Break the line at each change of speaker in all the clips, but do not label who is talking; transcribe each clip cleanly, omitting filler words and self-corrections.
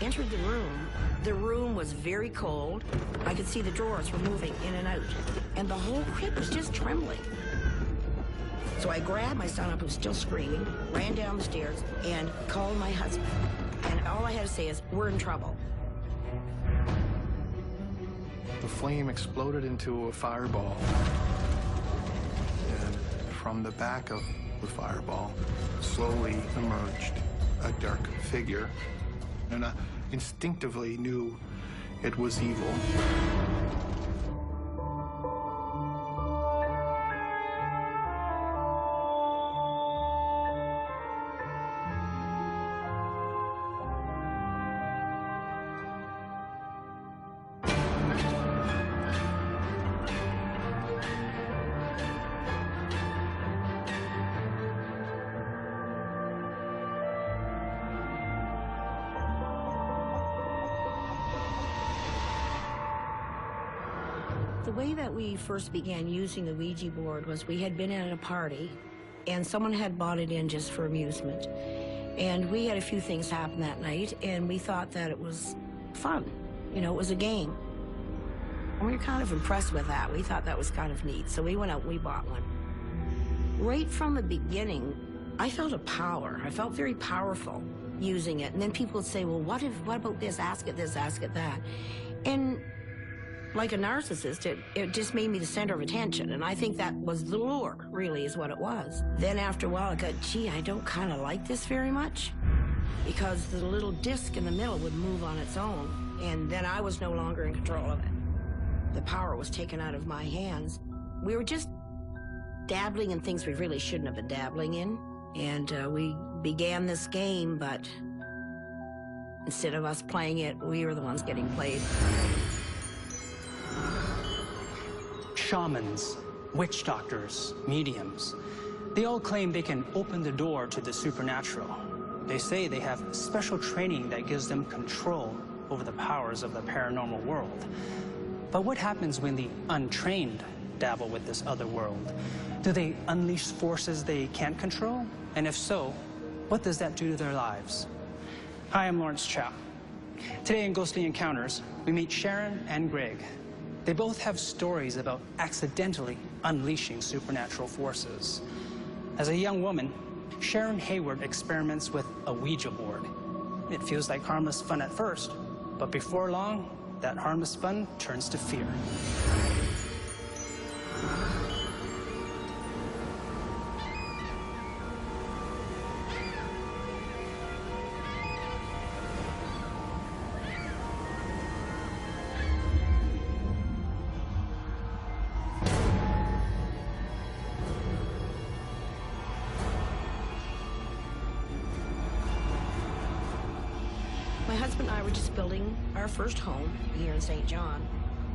entered the room was very cold. I could see the drawers were moving in and out, and the whole crib was just trembling. So I grabbed my son up, who was still screaming, ran down the stairs, and called my husband. And all I had to say is, we're in trouble.
The flame exploded into a fireball. And from the back of the fireball slowly emerged a dark figure. And I instinctively knew it was evil.
The way that we first began using the Ouija board was we had been at a party and someone had bought it in just for amusement. And we had a few things happen that night and we thought that it was fun. You know, it was a game. And we were kind of impressed with that. We thought that was kind of neat. So we went out and we bought one. Right from the beginning, I felt a power. I felt very powerful using it. And then people would say, well, what about this? Ask it this, ask it that. And like a narcissist, it just made me the center of attention, and I think that was the lure, really, is what it was. Then after a while, I got, gee, I don't kind of like this very much, because the little disc in the middle would move on its own, and then I was no longer in control of it. The power was taken out of my hands. We were just dabbling in things we really shouldn't have been dabbling in, and we began this game, but instead of us playing it, we were the ones getting played.
Shamans, witch doctors, mediums, they all claim they can open the door to the supernatural. They say they have special training that gives them control over the powers of the paranormal world. But what happens when the untrained dabble with this other world? Do they unleash forces they can't control? And if so, what does that do to their lives? Hi, I'm Lawrence Chow. Today in Ghostly Encounters, we meet Sharon and Greg. They both have stories about accidentally unleashing supernatural forces. As a young woman, Sharon Hayward experiments with a Ouija board. It feels like harmless fun at first, but before long, that harmless fun turns to fear.
My husband and I were just building our first home here in St. John.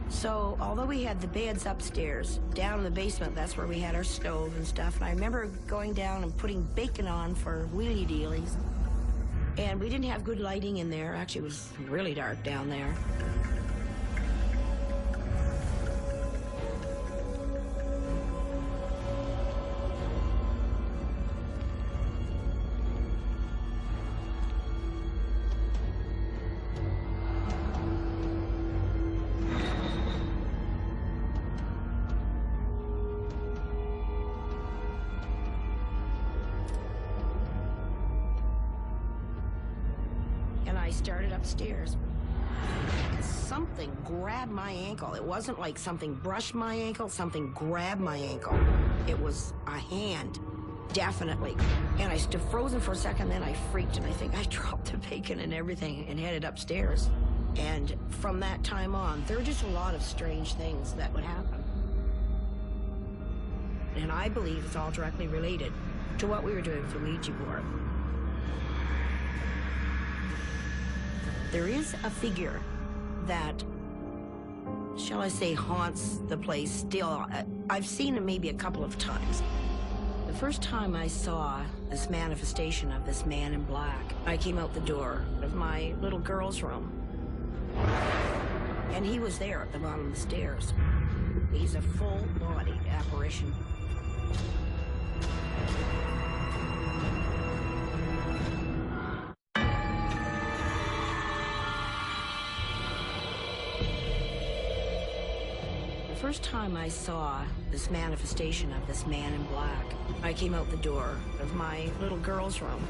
So although we had the beds upstairs, down in the basement, that's where we had our stove and stuff. And I remember going down and putting bacon on for wheelie dealies. And we didn't have good lighting in there. Actually, it was really dark down there. I started upstairs. Something grabbed my ankle. It wasn't like something brushed my ankle, something grabbed my ankle. It was a hand, definitely. And I stood frozen for a second, then I freaked, and I think I dropped the bacon and everything and headed upstairs. And from that time on, there were just a lot of strange things that would happen. And I believe it's all directly related to what we were doing with the Ouija board. There is a figure that, shall I say, haunts the place still. I've seen him maybe a couple of times. The first time I saw this manifestation of this man in black, I came out the door of my little girl's room. And he was there at the bottom of the stairs. He's a full-bodied apparition. first time I saw this manifestation of this man in black, I came out the door of my little girl's room.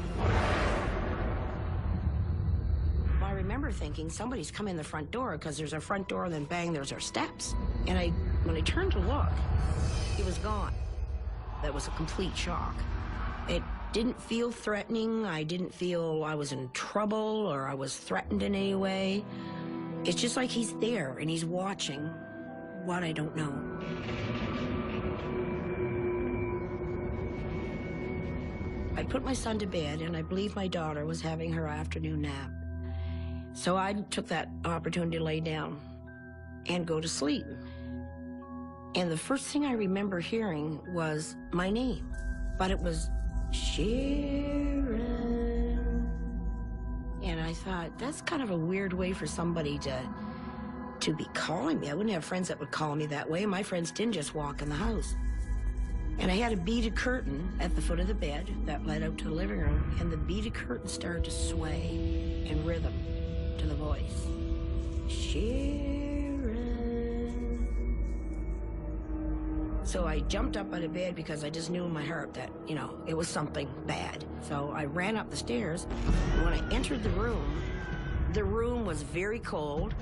I remember thinking, somebody's come in the front door, because there's a front door, and then bang, there's our steps. And when I turned to look, it was gone. That was a complete shock. It didn't feel threatening. I didn't feel I was in trouble or I was threatened in any way. It's just like he's there and he's watching what I don't know. I put my son to bed, and I believe my daughter was having her afternoon nap. So I took that opportunity to lay down and go to sleep. And the first thing I remember hearing was my name, but it was Sharon. And I thought, that's kind of a weird way for somebody to be calling me. I wouldn't have friends that would call me that way. My friends didn't just walk in the house. And I had a beaded curtain at the foot of the bed that led out to the living room, and the beaded curtain started to sway in rhythm to the voice. Sharon. So I jumped up out of bed because I just knew in my heart that, you know, it was something bad. So I ran up the stairs, and when I entered the room was very cold.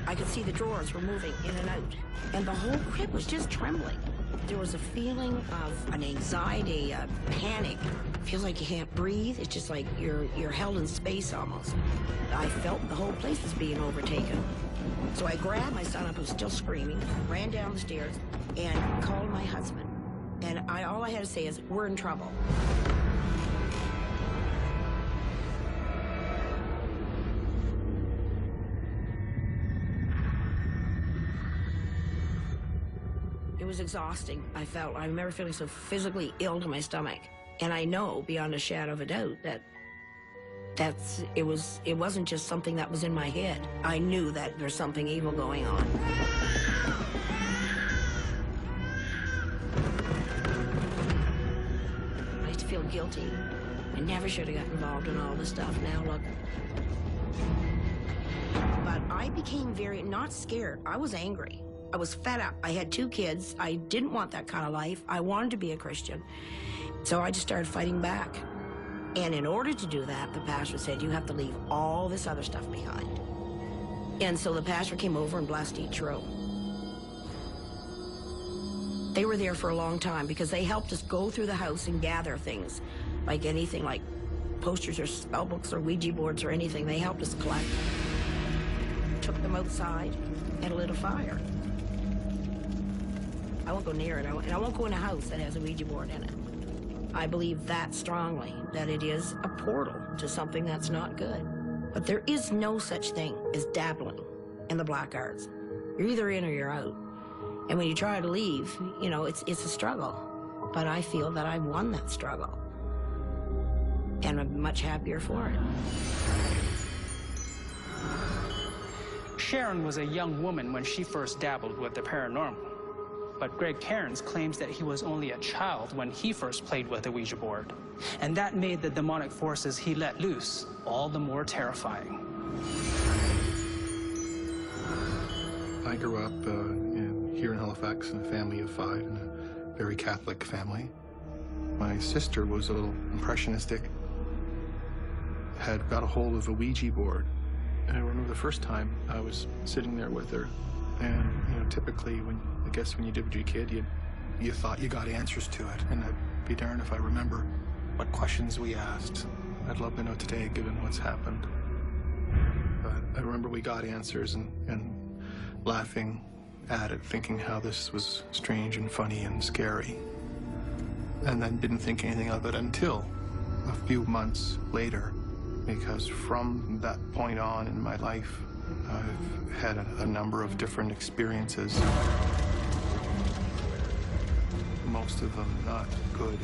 I could see the drawers were moving in and out, and the whole crib was just trembling. There was a feeling of an anxiety, a panic. It feels like you can't breathe. It's just like you're held in space almost. I felt the whole place was being overtaken. So I grabbed my son up, who was still screaming, ran down the stairs, and called my husband. And all I had to say is, we're in trouble. It was exhausting, I felt. I remember feeling so physically ill to my stomach. And I know, beyond a shadow of a doubt, that it wasn't just something that was in my head. I knew that there's something evil going on. I used to feel guilty. I never should have got involved in all this stuff. Now look. But I became not scared. I was angry. I was fed up. I had 2 kids. I didn't want that kind of life. I wanted to be a Christian. So I just started fighting back. And in order to do that, the pastor said, you have to leave all this other stuff behind. And so the pastor came over and blessed each room. They were there for a long time because they helped us go through the house and gather things, like anything like posters or spell books or Ouija boards or anything. They helped us collect. Took them outside and lit a fire. I won't go near it, and I won't go in a house that has a Ouija board in it. I believe that strongly, that it is a portal to something that's not good. But there is no such thing as dabbling in the black arts. You're either in or you're out. And when you try to leave, you know, it's a struggle. But I feel that I won that struggle. And I'm much happier for it.
Sharon was a young woman when she first dabbled with the paranormal. But Greg Cairns claims that he was only a child when he first played with the Ouija board. And that made the demonic forces he let loose all the more terrifying.
I grew up here in Halifax in a family of 5, in a very Catholic family. My sister was a little impressionistic, had got a hold of a Ouija board. And I remember the first time I was sitting there with her, and you know, typically when you did what you kid, you thought you got answers to it, and I'd be darned if I remember what questions we asked. I'd love to know today, given what's happened. But I remember we got answers and laughing at it, thinking how this was strange and funny and scary, and then didn't think anything of it until a few months later, because from that point on in my life, I've had a number of different experiences. Most of them not good.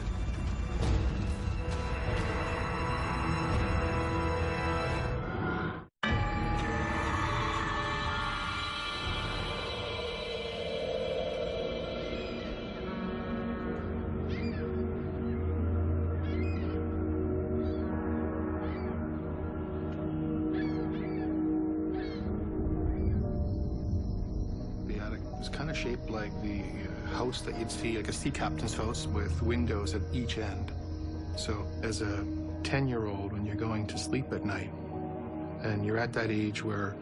was kind of shaped like the house that you'd see, like a sea captain's house with windows at each end. So as a 10-year-old, when you're going to sleep at night, and you're at that age where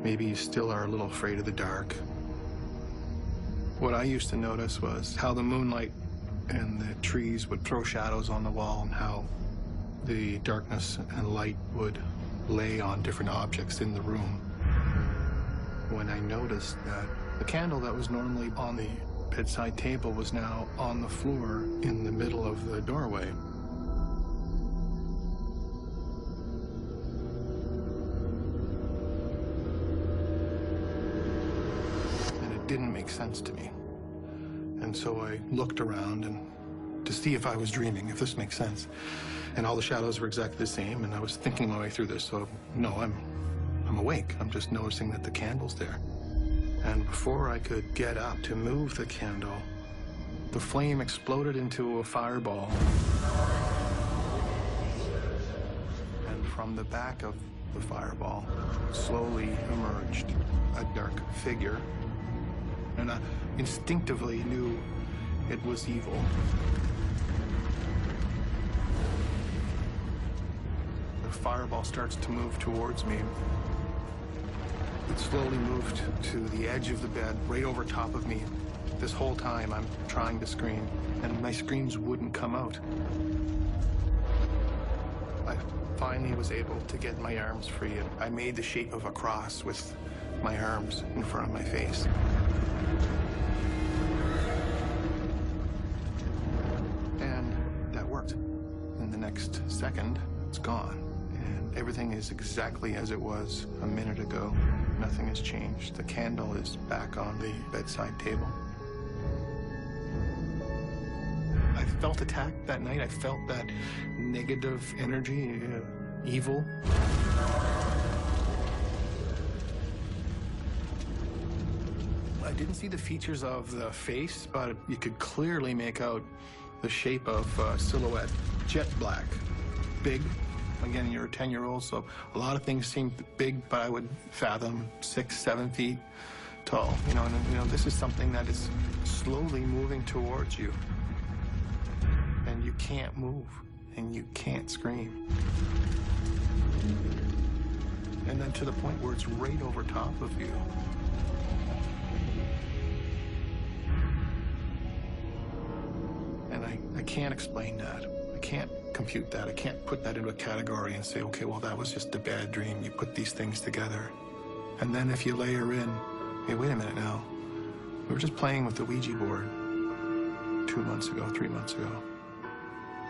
maybe you still are a little afraid of the dark, what I used to notice was how the moonlight and the trees would throw shadows on the wall, and how the darkness and light would lay on different objects in the room. When I noticed that the candle that was normally on the bedside table was now on the floor in the middle of the doorway. And it didn't make sense to me. And so I looked around and to see if I was dreaming, if this makes sense. And all the shadows were exactly the same, and I was thinking my way through this, so no, I'm awake. I'm just noticing that the candle's there. And before I could get up to move the candle, the flame exploded into a fireball. And from the back of the fireball slowly emerged a dark figure. And I instinctively knew it was evil. The fireball starts to move towards me. It slowly moved to the edge of the bed, right over top of me. This whole time I'm trying to scream, and my screams wouldn't come out. I finally was able to get my arms free, and I made the shape of a cross with my arms in front of my face. And that worked. In the next second, it's gone. And everything is exactly as it was a minute ago. Nothing has changed. The candle is back on the bedside table. I felt attacked that night. I felt that negative energy, evil. I didn't see the features of the face, but you could clearly make out the shape of silhouette. Jet black, big. Again, you're a 10-year-old, so a lot of things seem big, but I would fathom 6, 7 feet tall. And this is something that is slowly moving towards you. And you can't move, and you can't scream. And then to the point where it's right over top of you. And I can't explain that. I can't compute that. I can't put that into a category and say, okay, well, that was just a bad dream. You put these things together. And then if you layer in, hey, wait a minute now. We were just playing with the Ouija board 2 months ago, 3 months ago.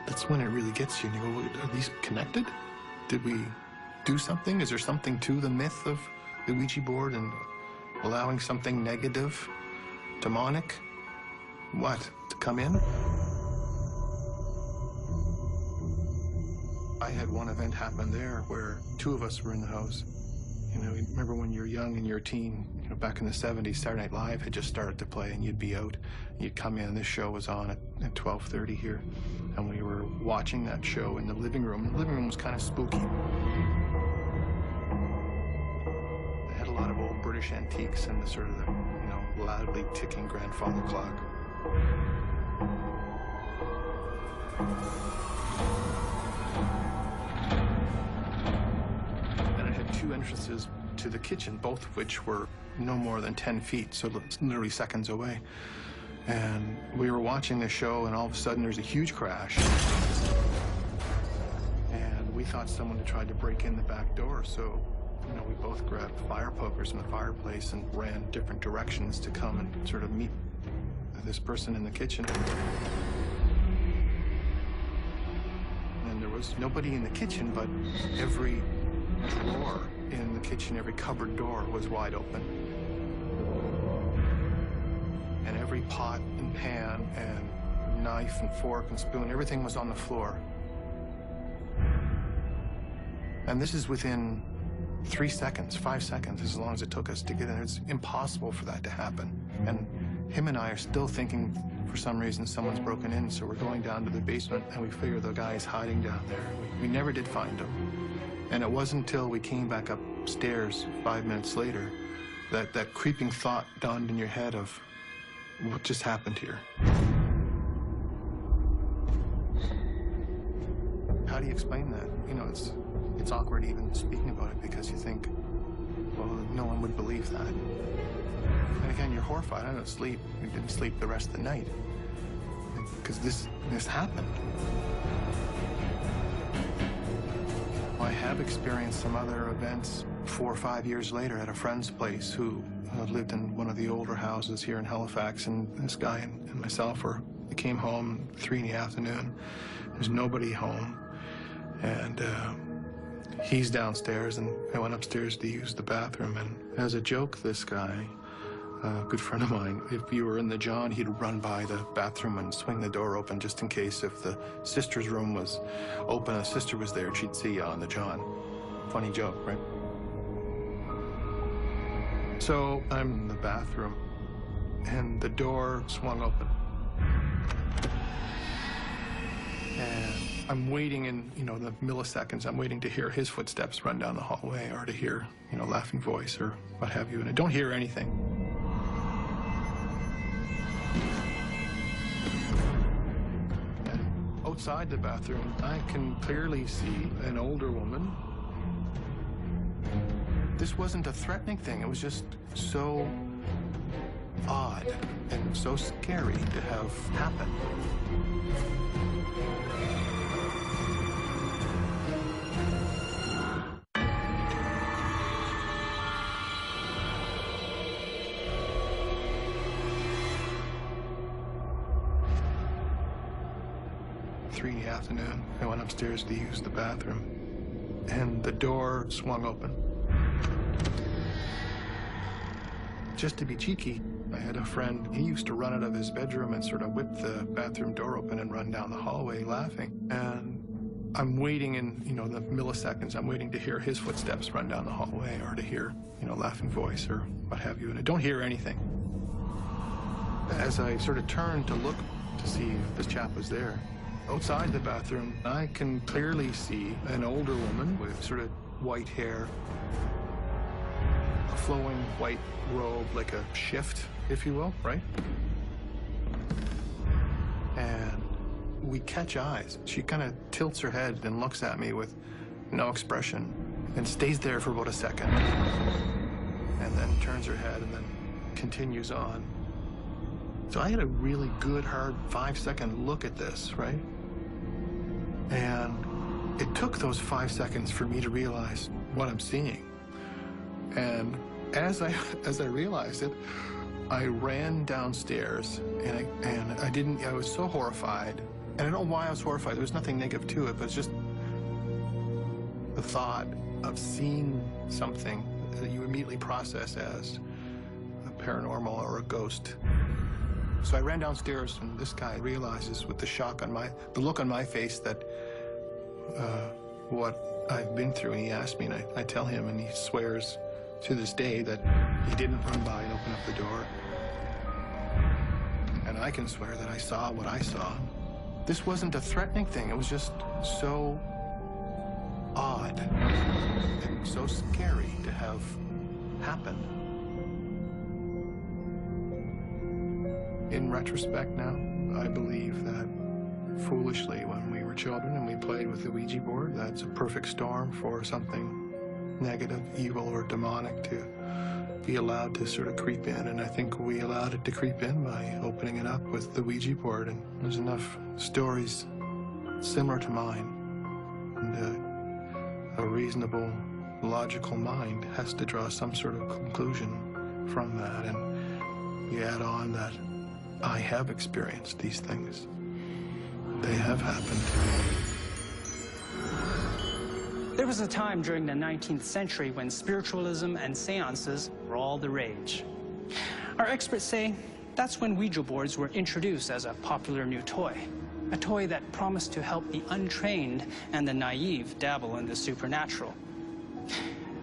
That's when it really gets you. And you go, well, are these connected? Did we do something? Is there something to the myth of the Ouija board and allowing something negative, demonic, to come in? I had one event happen there where 2 of us were in the house. Remember when you're young and you're a teen, back in the 70s, Saturday Night Live had just started to play, and you'd be out, and you'd come in, and this show was on at 12:30 here, and we were watching that show in the living room. The living room was kind of spooky. They had a lot of old British antiques and the sort of the, loudly ticking grandfather clock. And it had 2 entrances to the kitchen, both of which were no more than 10 feet, so literally seconds away. And we were watching the show, and all of a sudden there's a huge crash. And we thought someone had tried to break in the back door, so we both grabbed fire pokers from the fireplace and ran different directions to come and sort of meet this person in the kitchen. And there was nobody in the kitchen, but every drawer in the kitchen, every cupboard door was wide open. And every pot and pan and knife and fork and spoon, everything was on the floor. And this is within 3 seconds, 5 seconds, as long as it took us to get in. It's impossible for that to happen. And him and I are still thinking, for some reason, someone's broken in, so we're going down to the basement, and we figure the guy's hiding down there. We never did find him. And it wasn't until we came back upstairs 5 minutes later that creeping thought dawned in your head of what just happened here. How do you explain that? You know, it's awkward even speaking about it because you think, well, no one would believe that. And again, you're horrified. I don't sleep. We didn't sleep the rest of the night because this happened. I have experienced some other events 4 or 5 years later at a friend's place who lived in one of the older houses here in Halifax, and this guy and myself we came home 3 in the afternoon. There's nobody home, and he's downstairs, and I went upstairs to use the bathroom, and as a joke, this guy, a good friend of mine, if you were in the John, he'd run by the bathroom and swing the door open just in case if the sister's room was open, a sister was there, she'd see you on the John. Funny joke, right? So I'm in the bathroom, and the door swung open. And I'm waiting in, you know, the milliseconds, I'm waiting to hear his footsteps run down the hallway or to hear, you know, laughing voice or what have you, and I don't hear anything. And outside the bathroom, I can clearly see an older woman. This wasn't a threatening thing. It was just so odd and so scary to have happen. Three in the afternoon, I went upstairs to use the bathroom, and the door swung open. Just to be cheeky, I had a friend, he used to run out of his bedroom and sort of whip the bathroom door open and run down the hallway laughing. And I'm waiting in, you know, the milliseconds, I'm waiting to hear his footsteps run down the hallway or to hear, you know, laughing voice or what have you, and I don't hear anything. As I sort of turned to look to see if this chap was there, outside the bathroom, I can clearly see an older woman with sort of white hair, a flowing white robe, like a shift, if you will, right? And we catch eyes. She kind of tilts her head and looks at me with no expression and stays there for about a second. And then turns her head and then continues on. So I had a really good, hard 5-second look at this, right? And it took those 5 seconds for me to realize what I'm seeing. And as I realized it, I ran downstairs, and I was so horrified. And I don't know why I was horrified. There was nothing negative to it, but it's just the thought of seeing something that you immediately process as a paranormal or a ghost. So I ran downstairs, and this guy realizes with the look on my face that what I've been through, and he asked me, and I tell him, and he swears to this day that he didn't run by and open up the door. And I can swear that I saw what I saw. This wasn't a threatening thing. It was just so odd and so scary to have happen. In retrospect now, I believe that foolishly when we were children and we played with the Ouija board, that's a perfect storm for something negative, evil, or demonic to be allowed to sort of creep in. And I think we allowed it to creep in by opening it up with the Ouija board. And there's enough stories similar to mine. And a reasonable, logical mind has to draw some sort of conclusion from that. And you add on that I have experienced these things. They have happened to me.
There was a time during the 19th century when spiritualism and seances were all the rage. Our experts say that's when Ouija boards were introduced as a popular new toy, a toy that promised to help the untrained and the naive dabble in the supernatural.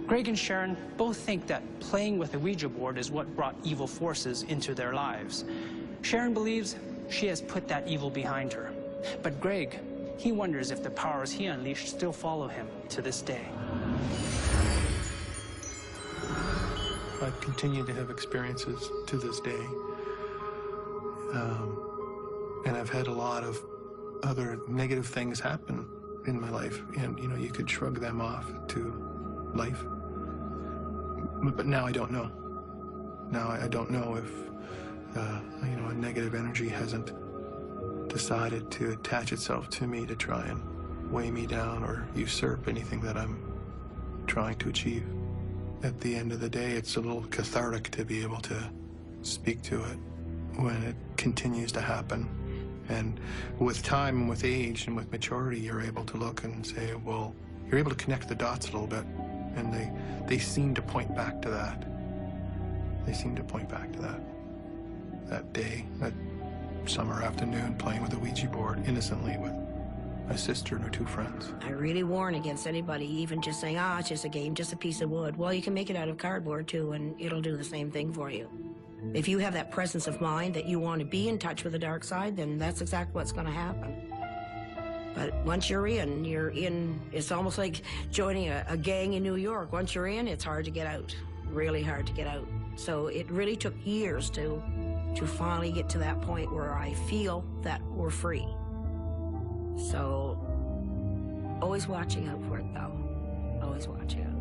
Greg and Sharon both think that playing with a Ouija board is what brought evil forces into their lives. Sharon believes she has put that evil behind her. But Greg, he wonders if the powers he unleashed still follow him to this day.
I continue to have experiences to this day. And I've had a lot of other negative things happen in my life, and you know, you could shrug them off to life. But now I don't know. Now I don't know if you know, a negative energy hasn't decided to attach itself to me to try and weigh me down or usurp anything that I'm trying to achieve. At the end of the day, it's a little cathartic to be able to speak to it when it continues to happen. And with time and with age and with maturity, you're able to look and say, well, you're able to connect the dots a little bit, and they seem to point back to that. They seem to point back to that day, that summer afternoon, playing with a Ouija board innocently with my sister and her 2 friends.
I really warn against anybody even just saying, it's just a game, just a piece of wood. Well, you can make it out of cardboard too, and it'll do the same thing for you. If you have that presence of mind that you want to be in touch with the dark side, then that's exactly what's going to happen. But once you're in, it's almost like joining a gang in New York. Once you're in, it's hard to get out, really hard to get out. So it really took years to finally get to that point where I feel that we're free. So always watching out for it, though. Always watching out.